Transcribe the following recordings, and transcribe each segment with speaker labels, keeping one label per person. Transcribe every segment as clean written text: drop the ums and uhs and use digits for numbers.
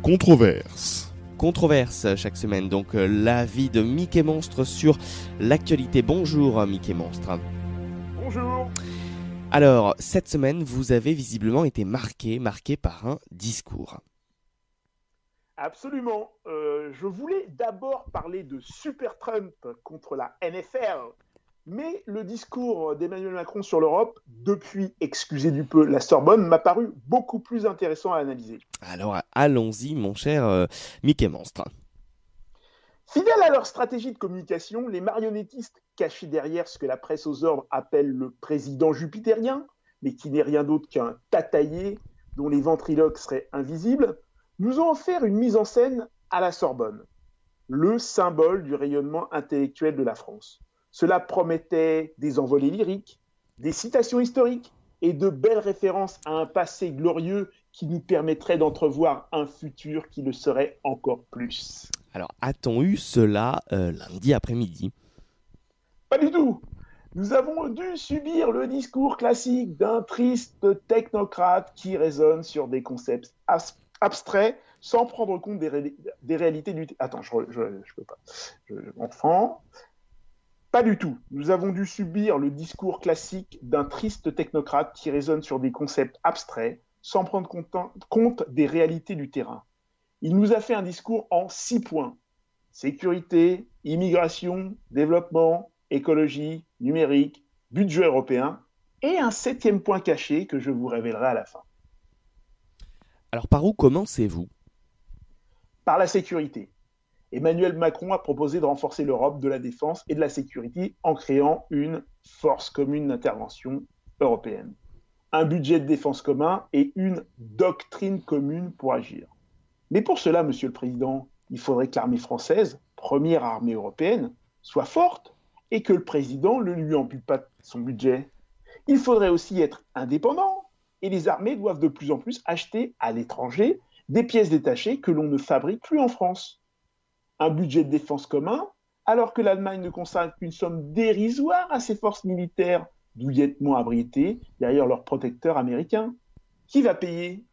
Speaker 1: Controverse.
Speaker 2: Controverse chaque semaine, donc l'avis de Mickey Monstre sur l'actualité. Bonjour Mickey Monstre.
Speaker 3: Bonjour.
Speaker 2: Alors, cette semaine, vous avez visiblement été marqué par un discours.
Speaker 3: Absolument. Je voulais d'abord parler de Super Trump contre la NFL, mais le discours d'Emmanuel Macron sur l'Europe, depuis, excusez du peu, la Sorbonne, m'a paru beaucoup plus intéressant à analyser.
Speaker 2: Alors, allons-y, mon cher Mickey Monstre.
Speaker 3: Fidèles à leur stratégie de communication, les marionnettistes cachés derrière ce que la presse aux ordres appelle le président jupitérien, mais qui n'est rien d'autre qu'un tataillé dont les ventriloques seraient invisibles, nous ont offert une mise en scène à la Sorbonne, le symbole du rayonnement intellectuel de la France. Cela promettait des envolées lyriques, des citations historiques et de belles références à un passé glorieux qui nous permettrait d'entrevoir un futur qui le serait encore plus.
Speaker 2: Alors, a-t-on eu cela lundi après-midi ?
Speaker 3: Pas du tout. Nous avons dû subir le discours classique d'un triste technocrate qui raisonne sur des concepts abstraits sans prendre compte des réalités du... Attends, je peux pas. Enfant. Pas du tout. Nous avons dû subir le discours classique d'un triste technocrate qui raisonne sur des concepts abstraits sans prendre compte des réalités du terrain. Il nous a fait un discours en 6 points. Sécurité, immigration, développement, écologie, numérique, budget européen et un 7e point caché que je vous révélerai à la fin.
Speaker 2: Alors, par où commencez-vous ?
Speaker 3: Par la sécurité. Emmanuel Macron a proposé de renforcer l'Europe de la défense et de la sécurité en créant une force commune d'intervention européenne, un budget de défense commun et une doctrine commune pour agir. Mais pour cela, Monsieur le Président, il faudrait que l'armée française, première armée européenne, soit forte et que le Président ne lui ampute pas son budget. Il faudrait aussi être indépendant et les armées doivent de plus en plus acheter à l'étranger des pièces détachées que l'on ne fabrique plus en France. Un budget de défense commun, alors que l'Allemagne ne consacre qu'une somme dérisoire à ses forces militaires, douillettement abritées derrière leurs protecteurs américains. Qui va payer ?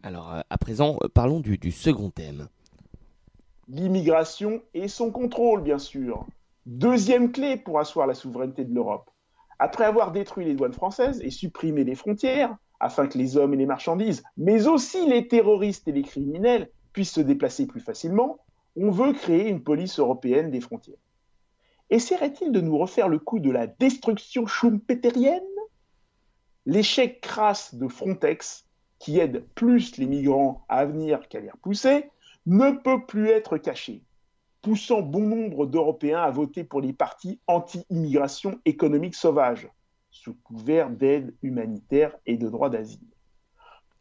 Speaker 2: Alors, à présent, parlons du second thème.
Speaker 3: L'immigration et son contrôle, bien sûr. Deuxième clé pour asseoir la souveraineté de l'Europe. Après avoir détruit les douanes françaises et supprimé les frontières, afin que les hommes et les marchandises, mais aussi les terroristes et les criminels, puissent se déplacer plus facilement, on veut créer une police européenne des frontières. Essaierait-il de nous refaire le coup de la destruction schumpeterienne ? L'échec crasse de Frontex, qui aide plus les migrants à venir qu'à les repousser, ne peut plus être caché, poussant bon nombre d'Européens à voter pour les partis anti-immigration économique sauvage, sous couvert d'aide humanitaire et de droit d'asile.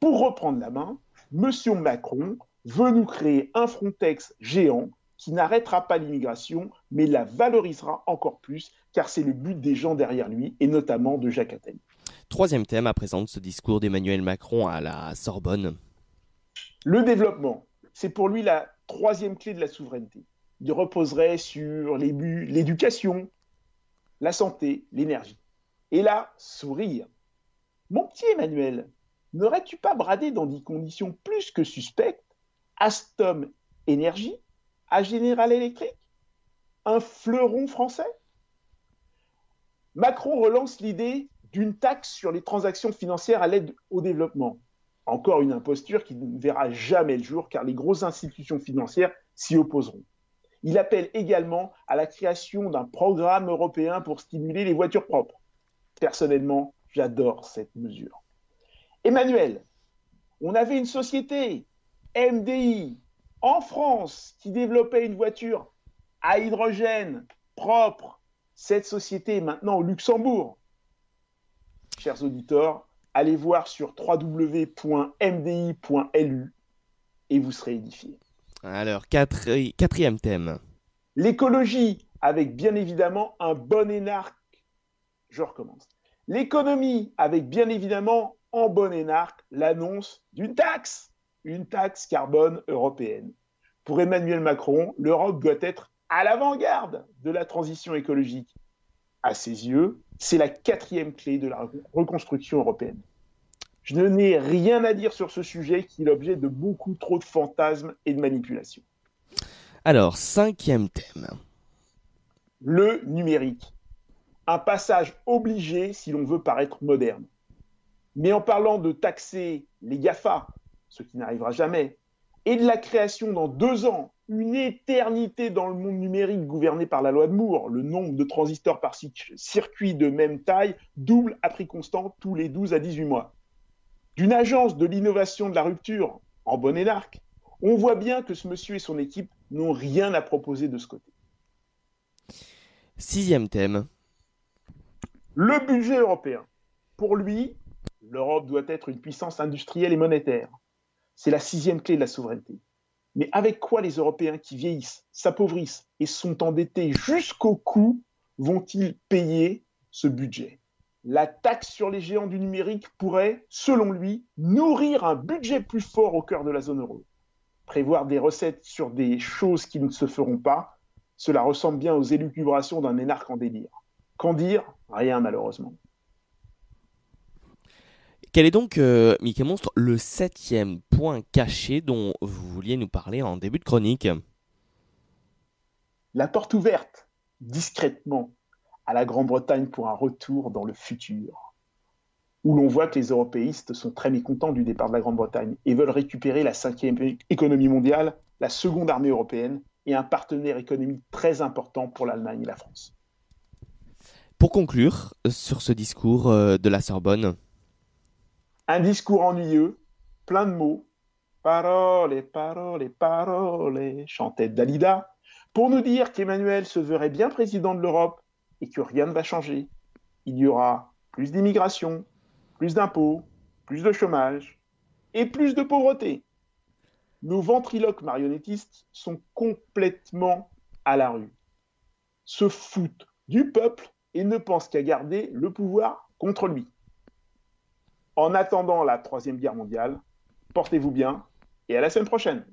Speaker 3: Pour reprendre la main, M. Macron veut nous créer un Frontex géant qui n'arrêtera pas l'immigration, mais la valorisera encore plus, car c'est le but des gens derrière lui, et notamment de Jacques Attali.
Speaker 2: Troisième thème à présent de ce discours d'Emmanuel Macron à la Sorbonne.
Speaker 3: Le développement, c'est pour lui la troisième clé de la souveraineté. Il reposerait sur l'éducation, la santé, l'énergie. Et là, sourire. Mon petit Emmanuel, n'aurais-tu pas bradé dans des conditions plus que suspectes Alstom Énergie à General Electric, un fleuron français ? Macron relance l'idée d'une taxe sur les transactions financières à l'aide au développement. Encore une imposture qui ne verra jamais le jour car les grosses institutions financières s'y opposeront. Il appelle également à la création d'un programme européen pour stimuler les voitures propres. Personnellement, j'adore cette mesure. Emmanuel, on avait une société, MDI, en France, qui développait une voiture à hydrogène propre. Cette société est maintenant au Luxembourg. Chers auditeurs, allez voir sur www.mdi.lu et vous serez édifiés.
Speaker 2: Alors, quatrième thème.
Speaker 3: L'écologie, avec bien évidemment un bon énarque. Je recommence. L'économie, avec bien évidemment en bon énarque l'annonce d'une taxe, une taxe carbone européenne. Pour Emmanuel Macron, l'Europe doit être à l'avant-garde de la transition écologique. À ses yeux, c'est la quatrième clé de la reconstruction européenne. Je n'ai rien à dire sur ce sujet qui est l'objet de beaucoup trop de fantasmes et de manipulations.
Speaker 2: Alors, 5e thème.
Speaker 3: Le numérique. Un passage obligé si l'on veut paraître moderne. Mais en parlant de taxer les GAFA, ce qui n'arrivera jamais, et de la création dans 2 ans, une éternité dans le monde numérique gouverné par la loi de Moore, le nombre de transistors par circuit de même taille double à prix constant tous les 12 à 18 mois. D'une agence de l'innovation de la rupture en bonne et arc, on voit bien que ce monsieur et son équipe n'ont rien à proposer de ce côté.
Speaker 2: 6e thème.
Speaker 3: Le budget européen. Pour lui, l'Europe doit être une puissance industrielle et monétaire. C'est la 6e clé de la souveraineté. Mais avec quoi les Européens qui vieillissent, s'appauvrissent et sont endettés jusqu'au cou vont-ils payer ce budget? La taxe sur les géants du numérique pourrait, selon lui, nourrir un budget plus fort au cœur de la zone euro. Prévoir des recettes sur des choses qui ne se feront pas, cela ressemble bien aux élucubrations d'un énarque en délire. Qu'en dire? Rien malheureusement.
Speaker 2: Quel est donc, Mickey Monstre, le 7e point caché dont vous vouliez nous parler en début de chronique?
Speaker 3: La porte ouverte, discrètement, à la Grande-Bretagne pour un retour dans le futur, où l'on voit que les européistes sont très mécontents du départ de la Grande-Bretagne et veulent récupérer la 5e économie mondiale, la seconde armée européenne et un partenaire économique très important pour l'Allemagne et la France.
Speaker 2: Pour conclure sur ce discours de la Sorbonne.
Speaker 3: Un discours ennuyeux, plein de mots, paroles, paroles, paroles, chantait Dalida, pour nous dire qu'Emmanuel se verrait bien président de l'Europe et que rien ne va changer. Il y aura plus d'immigration, plus d'impôts, plus de chômage et plus de pauvreté. Nos ventriloques marionnettistes sont complètement à la rue, se foutent du peuple et ne pensent qu'à garder le pouvoir contre lui. En attendant la 3e guerre mondiale, portez-vous bien et à la semaine prochaine.